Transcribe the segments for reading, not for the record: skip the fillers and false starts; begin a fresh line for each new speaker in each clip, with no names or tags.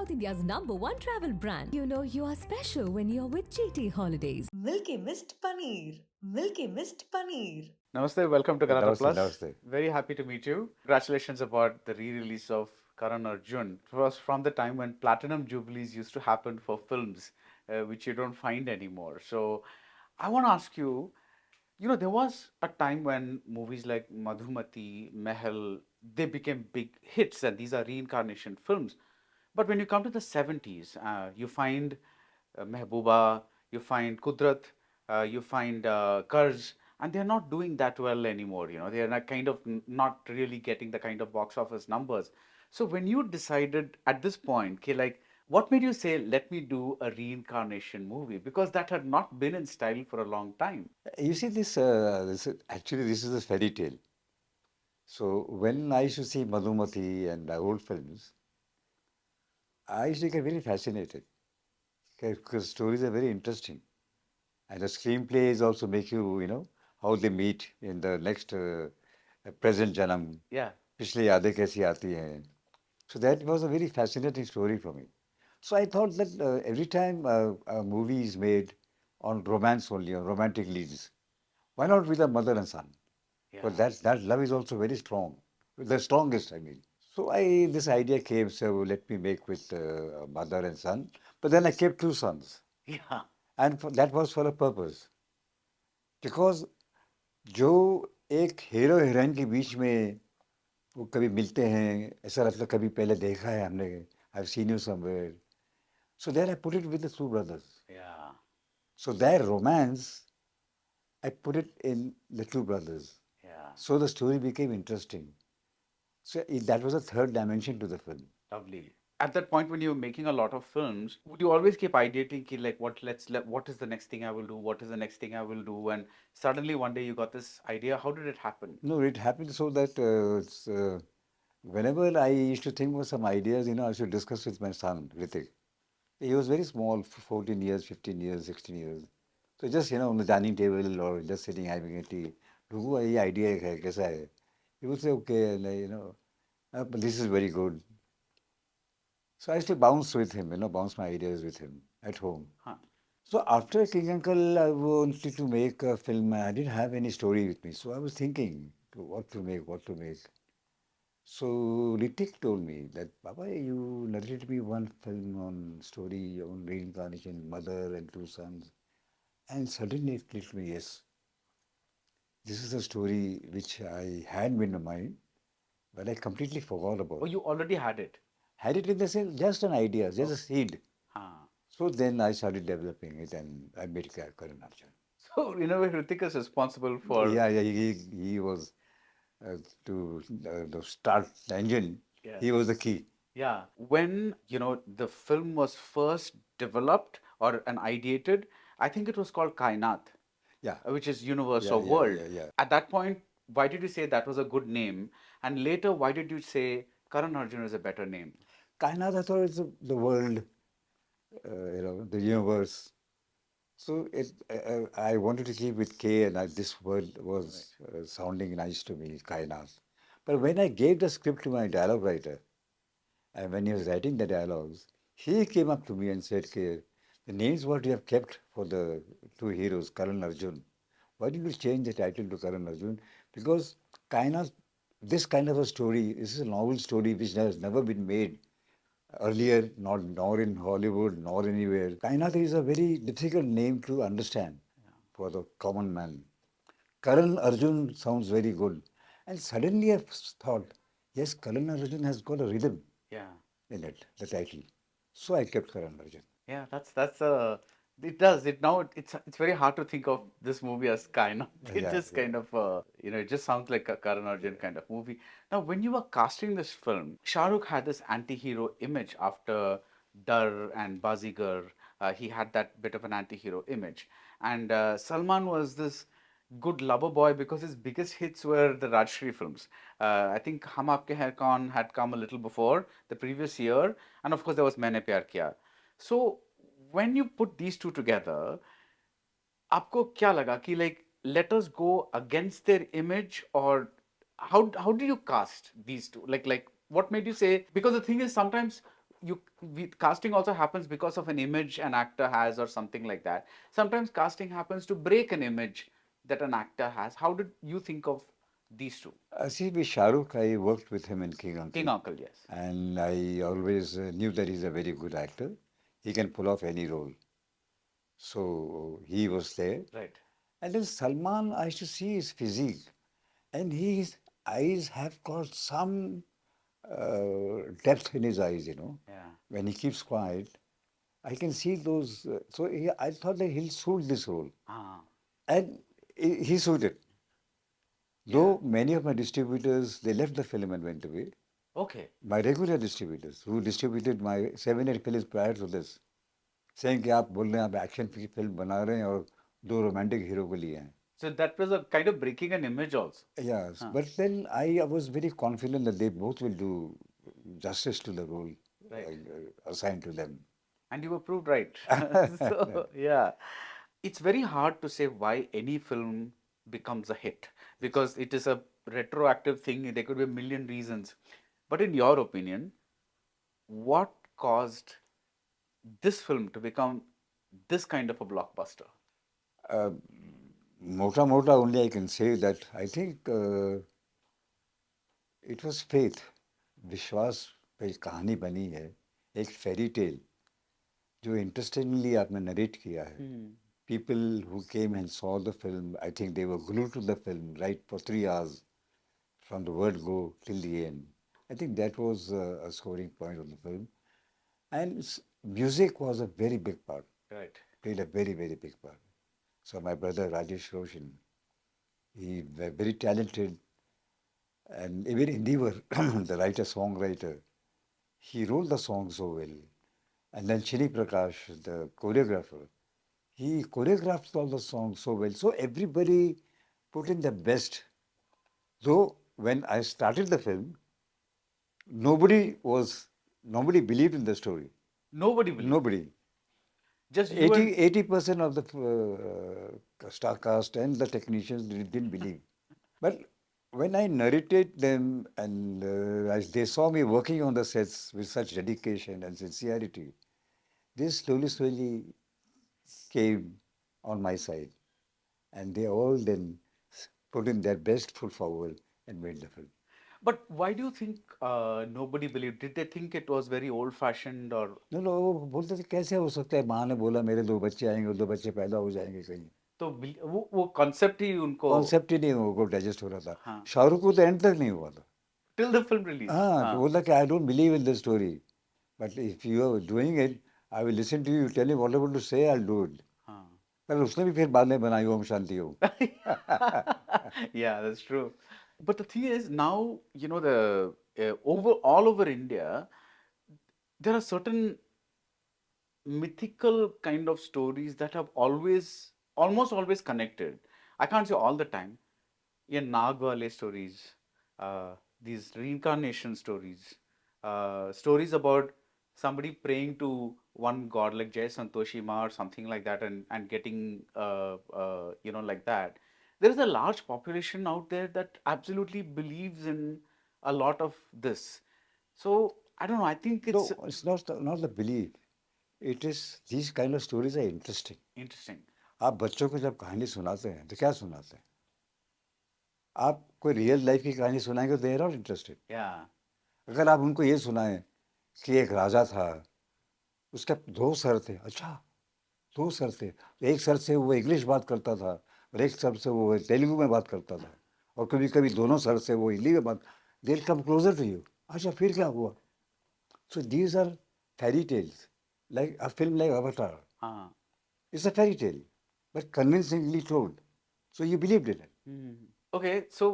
South India's #1 travel brand. You know you are special when you're with GT Holidays.
Milky Mist Paneer. Milky Mist Paneer.
Namaste, welcome to Galatta
Namaste,
Plus.
namaste.
Very happy to meet you. Congratulations about the re-release of Karan Arjun. It was from the time when platinum jubilees used to happen for films, which you don't find anymore. So I want to ask you, there was a time when movies like Madhumati, Mehal, they became big hits, and these are reincarnation films. But when you come to the 70s, you find Mehbooba, you find Kudrat, you find Karz, and they're not doing that well anymore. They're not kind of not really getting the kind of box office numbers. So when you decided at this point, okay, like what made you say, let me do a reincarnation movie? Because that had not been in style for a long time.
You see, this is a fairy tale. So when I used to see Madhumati and the old films, I used to get very fascinated because stories are very interesting. And the screenplays also make how they meet in the next present Janam.
Yeah.
पिछले यादें कैसी आती हैं. So that was a very fascinating story for me. So I thought that every time a movie is made on romance only, on romantic leads, why not with a mother and son? But that love is also very strong, the strongest, I mean. So this idea came, so let me make with a mother and son. But then I kept two sons,
Yeah.
and that was for a purpose. Because जो एक hero heroine के बीच में वो कभी मिलते हैं, ऐसा लगता है कभी पहले देखा है हमने, I've seen you somewhere. So there I put it with the two brothers.
Yeah.
So their romance, I put it in the two brothers.
Yeah.
So the story became interesting. So that was a third dimension to the film.
Lovely. At that point when you were making a lot of films, would you always keep ideating ki, like what is the next thing I will do? What is the next thing I will do? And suddenly one day you got this idea. How did it happen?
No, it happened so that whenever I used to think of some ideas, I should discuss with my son, Ritik. He was very small, 14 years, 15 years, 16 years. So just, on the dining table or just sitting having a tea, Rugu, ये idea है, कैसा है? He would say, okay, and but this is very good. So I used to bounce with him, bounce my ideas with him at home.
Huh.
So after King Uncle, I wanted to make a film. I didn't have any story with me. So I was thinking what to make, what to make. So Ritik told me that, Baba, you narrated me one film on story on reincarnation, mother and two sons. And suddenly it clicked me, yes. This is a story which I had in my mind, but I completely forgot about.
Oh, you already had it.
Had it in the sense, just an idea, just a seed.
Huh.
So then I started developing it and I made Karan Arjun.
So in a way, Hrithik is responsible for.
Yeah, he was to start the engine.
Yeah.
He was the key.
Yeah. When, the film was first developed or an ideated, I think it was called Kainat,
Yeah.
which is universe
Yeah,
or
yeah,
world.
yeah.
At that point, why did you say that was a good name? And later, why did you say Karan Arjun is a better name?
Kainat, I thought it's the world, the universe. So I wanted to keep with K, and this word was sounding nice to me, Kainat. But when I gave the script to my dialogue writer, and when he was writing the dialogues, he came up to me and said, "Okay, the names what you have kept for the two heroes, Karan Arjun, why did you change the title to Karan Arjun? Because Kainat, this kind of a story, this is a novel story which has never been made earlier, nor in Hollywood, nor anywhere. Kainat is a very difficult name to understand for the common man. Karan Arjun sounds very good. And suddenly I thought, yes, Karan Arjun has got a rhythm
Yeah.
in it, the title. So I kept Karan Arjun.
Yeah, that's it does it now. It's very hard to think of this movie as Kainat. It
Yeah,
just
yeah.
kind of it just sounds like a Karan Arjun kind of movie. Now, when you were casting this film, Shah Rukh had this anti-hero image after Dar and Bazigar. He had that bit of an anti-hero image, and Salman was this good lover boy because his biggest hits were the Rajshri films. I think Hum Aapke Hain Kaun had come a little before the previous year, and of course there was Maine Pyar Kiya. So when you put these two together, आपको क्या लगा कि like let us go against their image, or how do you cast these two? Like what made you say? Because the thing is, sometimes casting also happens because of an image an actor has or something like that. Sometimes casting happens to break an image that an actor has. How did you think of these two?
See, with Shah Rukh, I worked with him in King
King
Uncle,
Uncle, yes.
and I always knew that he's a very good actor. He can pull off any role. So he was there.
Right.
And then Salman, I used to see his physique, and his eyes have got some depth in his eyes,
Yeah.
When he keeps quiet, I can see those. I thought that he'll suit this role.
Ah.
And he suited.
Yeah.
Though many of my distributors, they left the film and went away.
Okay.
My regular distributors who distributed my 7, 8 films prior to this, saying कि आप बोल रहे हैं आप action की film बना रहे हैं और दो रोमांटिक हीरो को लिए हैं.
So that was a kind of breaking an image also.
Yes,
Huh.
but then I was very confident that they both will do justice to the role
Right.
assigned to them.
And you were proved right. So, yeah. It's very hard to say why any film becomes a hit because it is a retroactive thing. There could be a million reasons. But in your opinion, what caused this film to become this kind of a blockbuster?
Mota mota, only I can say that I think it was faith. विश्वास पे एक कहानी बनी है, एक fairy tale जो interestingly आपने narrate किया है. People who came and saw the film, I think they were glued to the film right for 3 hours from the word go till the end. I think that was a scoring point of the film. And music was a very big part.
Right.
Played a very, very big part. So my brother Rakesh Roshan, he was very talented and even endeavor, the writer, songwriter, he wrote the song so well. And then Prakash, the choreographer, he choreographed all the songs so well. So everybody put in the best. Though when I started the film, nobody believed in the story.
Nobody believed.
Nobody.
Just you and
80% of the star cast and the technicians didn't believe. But when I narrated them and as they saw me working on the sets with such dedication and sincerity, they slowly came on my side. And they all then put in their best foot forward and made the film.
But why do you think nobody believed? Did they think it was very old-fashioned or
No, no, वो बोलते थे कैसे हो सकता है माँ ने बोला मेरे 2 बच्चे आएंगे और 2 बच्चे पैदा हो जाएंगे कहीं.
तो वो कॉन्सेप्ट ही उनको
कॉन्सेप्ट ही नहीं उनको डाइजेस्ट हो रहा था.
हाँ.
शाहरुख को तो एंड तक नहीं हुआ था.
till the film release.
हाँ, तो बोला कि I don't believe in this story but if you are doing it I will listen to you tell me whatever to say I will do it.
हाँ.
पर उसने भी फिर बाद में बनाई Om Shanti Om.
Yeah, that's true. But the thing is, now, the all over India, there are certain mythical kind of stories that have almost always connected. I can't say all the time. Yeah, Nagwale stories, these reincarnation stories, stories about somebody praying to one god like Jai Santoshi Ma or something like that and getting, like that. There is a large population out there that absolutely believes in a lot of this. So, I don't know, I think
No,
it's
it's not the belief. It is these kind of stories are interesting.
interesting.
आप बच्चों को जब कहानी सुनाते हैं तो क्या सुनाते हैं? आप कोई रियल लाइफ की कहानी सुनाएंगे तो they are not interested.
Yeah.
अगर आप उनको ये सुनाएं कि एक राजा था, उसके 2 सर थे. अच्छा, 2 सर थे. एक सर से वो इंग्लिश बात करता था और एक सर से वो तेलुगु में बात करता था और कभी कभी दोनों सर से वो हिंदी में बात. They come closer to you. अच्छा, फिर क्या हुआ? So these are fairy tales like a film like Avatar. It's a fairy tale, but convincingly told. So you believed in it.
Okay, so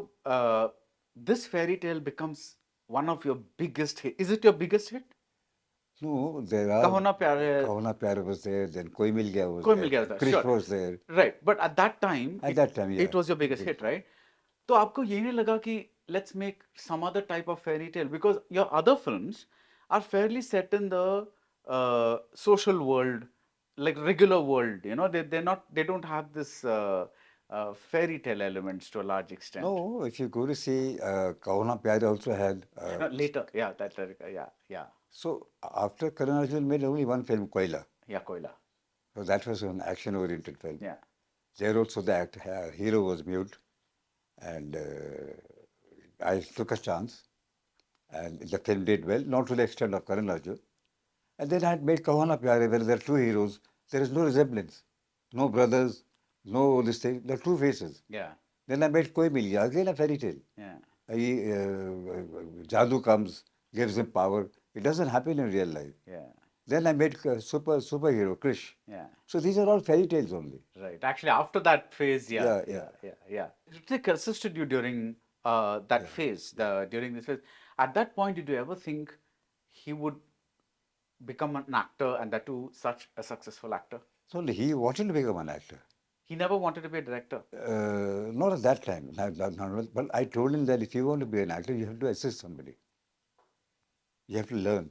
this fairy tale becomes one of your biggest hit. Is it your biggest hit?
No, there are.
Kaho Na Pyar Hai.
Kaho Na Pyar was there. Then Koi Mil Gaya was
Koi
there.
Mil Gaya was there,
Krish
sure.
was there.
Right, but at that time,
yeah.
it was your biggest hit, right? तो आपको ये नहीं लगा कि let's make some other type of fairy tale because your other films are fairly set in the social world, like regular world. They don't have this fairy tale elements to a large extent.
No, if you go to see Kaho Na Pyar also had.
No, later, yeah, yeah.
So after Karan Arjun made only one film, Koila.
Yeah, Koila.
So that was an action-oriented film.
Yeah.
There also the hero was mute, and I took a chance, and the film did well, not to the extent of Karan Arjun. And then I had made Kahana Pyare, where there are two heroes. There is no resemblance, no brothers, no this thing. There are two faces.
Yeah.
Then I made Koi Mil Gaya, again a fairy tale.
Yeah.
Jadoo comes, gives him power. It doesn't happen in real life.
Yeah.
Then I made superhero, Krish.
Yeah.
So these are all fairy tales only.
Right. Actually, after that phase, yeah,
Yeah.
yeah. Ritik assisted you during that phase, during this phase. At that point, did you ever think he would become an actor, and that too such a successful actor?
So he wanted to become an actor.
He never wanted to be a director.
Not at that time. But I told him that if you want to be an actor, you have to assist somebody. You have to learn.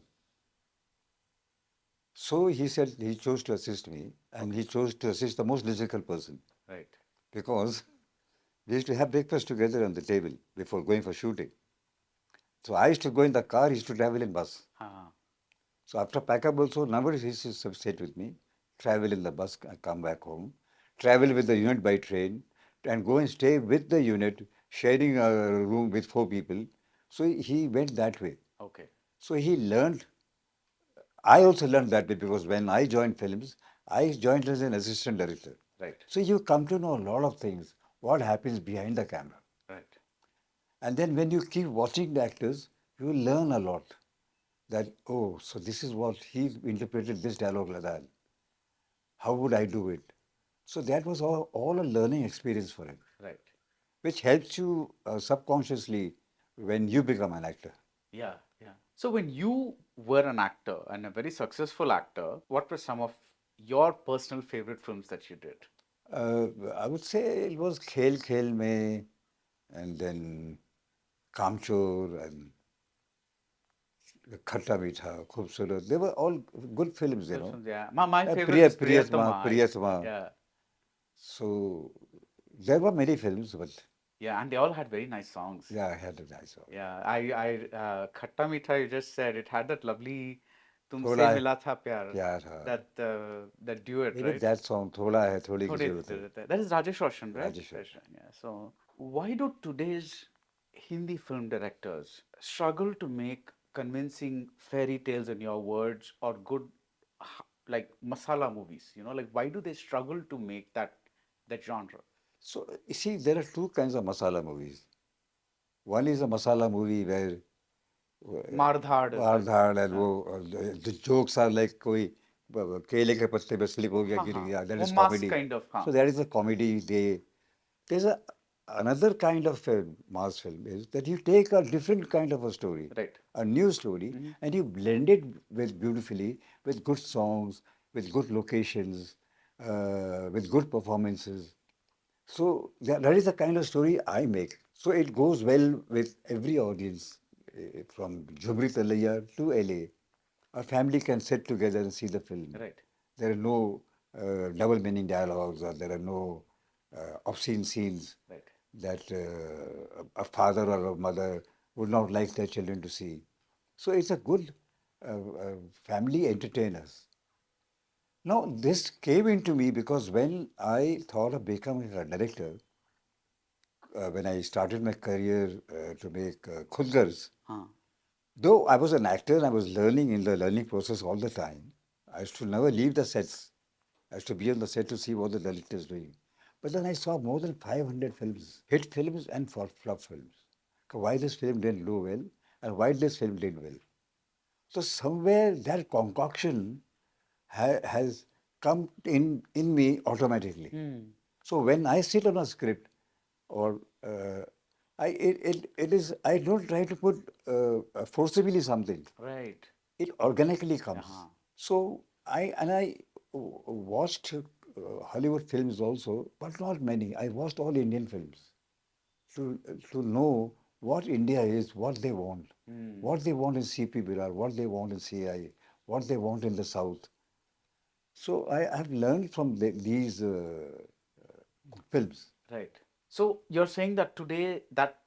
So he said he chose to assist me, and he chose to assist the most difficult person.
Right.
Because we used to have breakfast together on the table before going for shooting. So I used to go in the car, he used to travel in bus. So after pack up also, nowadays he used to sit with me, travel in the bus, come back home, travel with the unit by train, and go and stay with the unit, sharing a room with 4 people. So he went that way.
Okay.
So he learned. I also learned that way because when I joined films, I joined as an assistant director.
Right.
So you come to know a lot of things, what happens behind the camera.
Right.
And then when you keep watching the actors, you learn a lot. That, oh, so this is what he interpreted this dialogue like that. How would I do it? So that was all a learning experience for him.
Right.
Which helps you subconsciously when you become an actor.
Yeah. So when you were an actor and a very successful actor, what were some of your personal favorite films that you did?
I would say it was Khel Khel Mein, and then Kamchor and Khatta Meetha, Khoobsurat. They were all good films, you know.
Yeah. My favorite is Priyatama.
Priyatama.
Yeah.
So there were many films, but
Yeah, and they all had very nice songs.
yeah, I had a nice one.
Yeah, Khatta Meetha, you just said it had that lovely Tumse
Thoda
Mila Tha Pyar.
Pyar Tha.
That duet,
Even
right?
that song, Thoda Hai Thodi Ki
Thode
Zarurat Hai.
That is Rajesh Roshan, right?
Rajesh Roshan.
Yeah. So why do today's Hindi film directors struggle to make convincing fairy tales in your words or good like masala movies? Like why do they struggle to make that genre?
So, you see, there are two kinds of masala movies. One is a masala movie where
Mardhad.
Ardhad and the jokes are like koi kele ke patte pe slip ho gaya, gir gaya. That is
mass
comedy.
kind of.
So that is a comedy. There's another kind of film, mass film, is that you take a different kind of a story,
Right.
a new story, and you blend it with beautifully with good songs, with good locations, with good performances. So that is the kind of story I make. So it goes well with every audience, from Jhumri Talaiya to LA. A family can sit together and see the film.
Right.
There are no double meaning dialogues, or there are no obscene scenes
Right.
that a father or a mother would not like their children to see. So it's a good family entertainers. Now, this came into me because when I thought of becoming a director, when I started my career to make Khudgars, though I was an actor, I was learning in the learning process all the time. I used to never leave the sets. I used to be on the set to see what the director is doing. But then I saw more than 500 films, hit films and flop films. Why this film didn't do well and why this film did well. So somewhere that concoction has come in me automatically. So when I sit on a script, or I don't try to put forcibly something.
Right.
It organically comes. So I watched Hollywood films also, but not many. I watched all Indian films to know what India is, what they want, what they want in CP Virar, what they want in CI, what they want in the South. So I have learned from these films.
Right. So you're saying that today that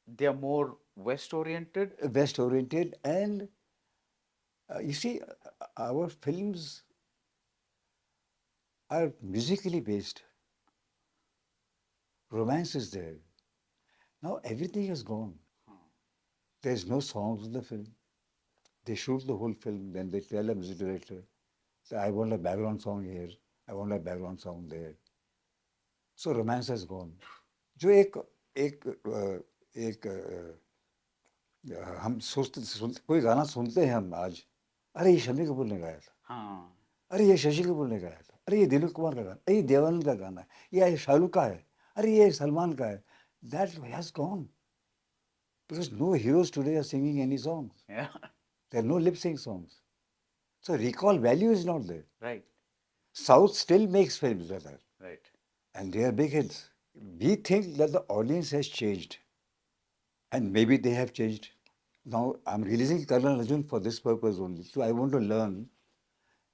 they are more West oriented?
West oriented, and You see, our films are musically based. Romance is there. Now everything is gone. There's no songs in the film. They shoot the whole film, then they tell a music director, say, I want a background song here, I want a background song there. So romance has gone. जो एक एक हम कोई गाना सुनते हैं हम आज, अरे ये शम्मी कपूर ने गाया था,
हाँ,
अरे ये शशि कपूर ने गाया था, अरे ये दिलीप कुमार का गाना, अरे ये देवानंद का गाना है, ये शाहरुख का है, अरे ये सलमान का है. That has gone because no heroes today are singing any songs.
yeah,
There are no lip sync songs. So recall value is not there.
right,
South still makes films like that,
right.
and they are big hits. We think that the audience has changed, and maybe they have changed. Now I'm releasing Karan Arjun for this purpose only. So I want to learn.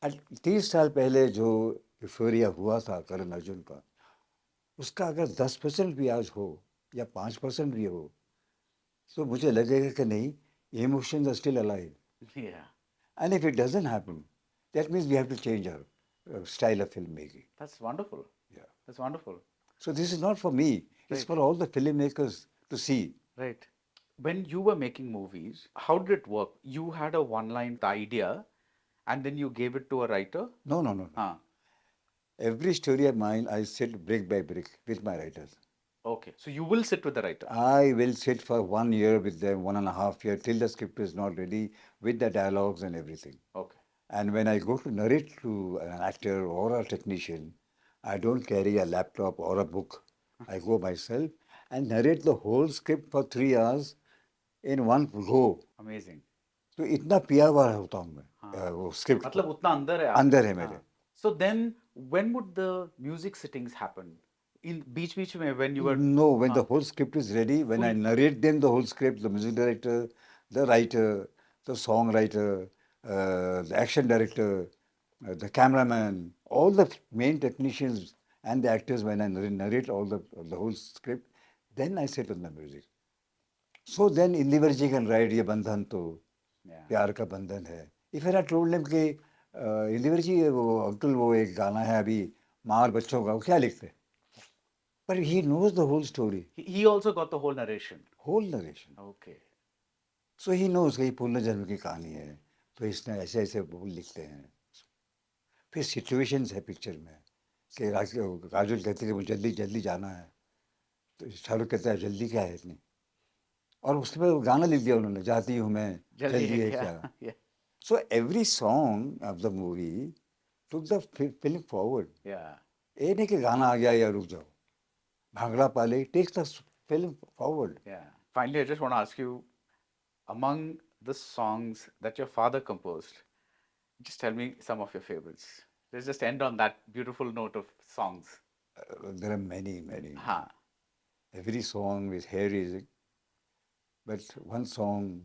And 30 साल पहले जो euphoria हुआ था करण अर्जुन का, उसका अगर 10% भी आज हो या 5% भी हो, तो मुझे लगेगा कि नहीं, emotions are still alive.
Yeah,
And if it doesn't happen, that means we have to change our style of filmmaking.
that's wonderful.
Yeah.
That's wonderful.
So this is not for me. It's
Right.
for all the filmmakers to see.
Right. When you were making movies, how did it work? You had a one-line idea and then you gave it to a writer?
No, no, no, no.
Huh.
Every story of mine, I sit brick by brick with my writers.
Okay. So you will sit with the writer.
I will sit for 1 year with them, 1.5 years, till the script is not ready, with the dialogues and everything.
Okay.
And when I go to narrate to an actor or a technician, I don't carry a laptop or a book. I go myself and narrate the whole script for 3 hours in one go.
Amazing.
तो इतना पिया हुआ होता हूँ मैं वो script
मतलब उतना अंदर है
अंदर है मेरे.
So then when would the music sittings happen? In beach में when you were
No, when the whole script is ready, when I narrate them the whole script, the music director, the writer, the songwriter, the action director, the cameraman, all the main technicians and the actors, when I narrate all the whole script, then I sit on the music. So then Indivarji can write ये बंधन तो
yeah.
प्यार का बंधन है. If I had told him कि इंदिवरजी वो uncle वो एक गाना है अभी माँ और बच्चों का, वो क्या लिखते? But he knows the whole story.
He also got the whole narration.
Whole narration.
Okay.
So he knows कि पुनर्जन्म की कहानी है, तो इसने ऐसे ऐसे बोल लिखते हैं. फिर सिचुएशंस है पिक्चर में कि काजोल कहती है मुझे जल्दी जल्दी जाना है, तो शाहरुख कहता है जल्दी क्या है इतनी, और उसमें गाना लिख दिया उन्होंने, जाती हूँ मैं जल्दी है क्या.
Yeah.
So every song of the movie took the film forward.
Yeah.
ये नहीं कि गाना आ गया या रुक जाओ. भांगड़ा पाले takes the film forward.
Yeah. Finally, I just want to ask you, among the songs that your father composed, just tell me some of your favorites. Let's just end on that beautiful note of songs.
There are many, many.
Huh.
Every song is hair-raising, but one song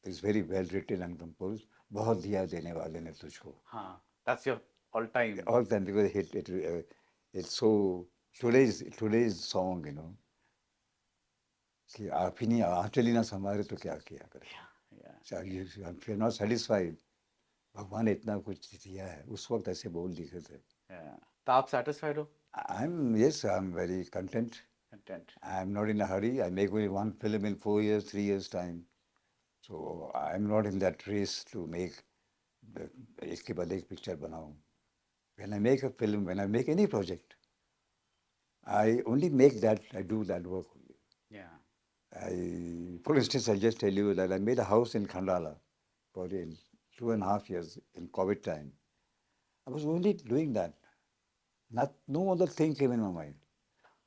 is very well written and composed. बहुत दिया देने वाले ने तुझको.
Huh. That's your all-time.
All time because it's so today's song, you know. कि आप ही नहीं आंचल ही ना संवारे तो क्या किया करे.
Yeah.
So if you're not satisfied, भगवान इतना कुछ दिया है, उस वक्त ऐसे बोल लिखे थे.
Yeah. तो आप satisfied हो?
I'm very content.
Content.
I'm not in a hurry. I make only one film in 4 years, 3 years time. So I'm not in that race to make एक के बाद एक picture बनाऊं. When I make a film, when I make any project, I only make that, I do that work only.
Yeah.
For instance, I'll just tell you that I made a house in Khandala for 2.5 years in COVID time. I was only doing that. No other thing came in my mind.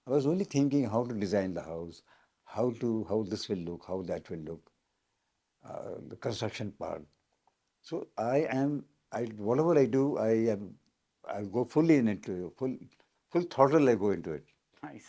I was only thinking how to design the house, how this will look, how that will look, the construction part. So whatever I do, I go fully into it, full throttle I go into it.
Nice.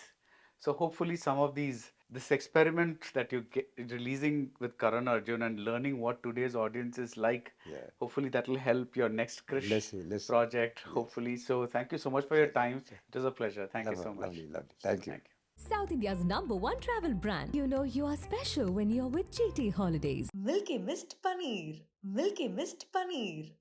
So hopefully some of this experiment that you get releasing with Karan Arjun and learning what today's audience is like,
Yeah.
hopefully that will help your next Krish
Bless you.
project, hopefully. So thank you so much for your time. It was a pleasure. Thank you so much.
Lovely. Thank you.
Thank you.
South India's #1 travel brand. You know you are special when you're with GT Holidays.
Milky Mist Paneer. Milky Mist Paneer.